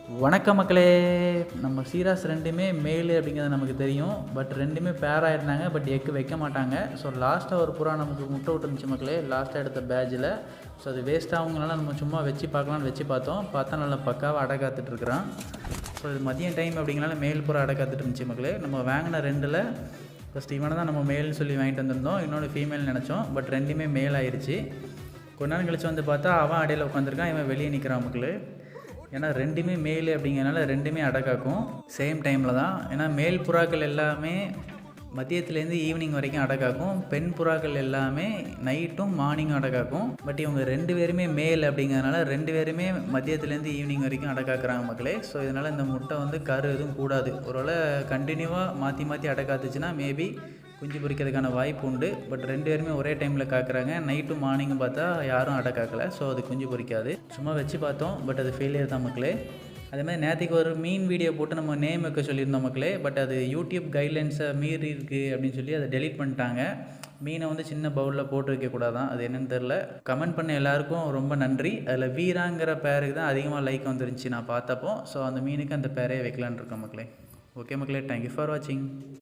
வணக்கம் மக்களே. நம்ம சீராஸ் ரெண்டுமே மேலு அப்படிங்கிறது நமக்கு தெரியும். பட் ரெண்டுமே பேராக இருந்தாங்க. பட் எக்கு வைக்க மாட்டாங்க. ஸோ லாஸ்ட்டாக ஒரு புறா நமக்கு முட்டை விட்டுருந்துச்சு மக்களே, லாஸ்ட்டாக எடுத்த பேட்சில். ஸோ அது வேஸ்ட் ஆகுங்கனால நம்ம சும்மா வச்சு பார்க்கலான்னு வச்சு பார்த்தா நல்லா பக்காவாக அடை காத்துட்ருக்குறான். ஸோ இது மதியம் டைம் அப்படிங்கனால மேல் புறா அடை காத்துட்டு இருந்துச்சு மக்களே. நம்ம வாங்கின ரெண்டில் ஃபஸ்ட் இவனை தான் நம்ம மேல்னு சொல்லி வாங்கிட்டு வந்திருந்தோம், இன்னொன்று ஃபீமேல் நினச்சோம். பட் ரெண்டுமே மேல் ஆயிடுச்சு. கொஞ்ச நேரம் கழிச்சு வந்து பார்த்தா அவன் அடையில் உட்காந்துருக்கான், இவன் வெளியே நிற்கிறான் மக்களே. ஏன்னா ரெண்டுமே மேல் அப்படிங்கிறனால ரெண்டுமே அடக்காக்கும் சேம் டைமில் தான். ஏன்னா மேல் புறாக்கள் எல்லாமே மதியத்துலேருந்து ஈவினிங் வரைக்கும் அடக்காக்கும், பெண் புறாக்கள் எல்லாமே நைட்டும் மார்னிங்கும் அடக்காக்கும். பட் இவங்க ரெண்டு பேருமே மேல் அப்படிங்கிறதுனால ரெண்டு பேருமே மதியத்துலேருந்து ஈவினிங் வரைக்கும் அடக்காக்குறாங்க மக்களே. ஸோ இதனால் இந்த முட்டை வந்து கரு எதுவும் கூடாது. ஒருவேளை கண்டினியூவாக மாற்றி அடக்காத்துச்சுன்னா மேபி குஞ்சு பொரிக்கிறதுக்கான வாய்ப்பு உண்டு. பட் ரெண்டு பேருமே ஒரே டைமில் காக்குறாங்க. நைட்டும் மார்னிங்கும் பார்த்தா யாரும் அடை காக்கலை. ஸோ அது குஞ்சு பொரிக்காது. சும்மா வச்சு பார்த்தோம், பட் அது ஃபெயிலியர் தான் மக்களே. அதேமாதிரி நேற்றுக்கு ஒரு மீன் வீடியோ போட்டு நம்ம நேம் வைக்க சொல்லியிருந்தோம் மக்களே. பட் அது யூடியூப் கைட்லைன்ஸை மீறி இருக்குது அப்படின்னு சொல்லி அதை டெலிட் பண்ணிட்டாங்க. மீனை வந்து சின்ன பவுலில் போட்டு வைக்கக்கூடாதான், அது என்னென்னு தெரில. கமெண்ட் பண்ண எல்லாருக்கும் ரொம்ப நன்றி. அதில் வீராங்கிற பேருக்கு தான் அதிகமாக லைக் வந்துருந்துச்சு நான் பார்த்தப்போ. ஸோ அந்த மீனுக்கு அந்த பேரே வைக்கலான்னு இருக்கோம் மக்களே. ஓகே மக்களே, தேங்க்யூ ஃபார் வாட்சிங்.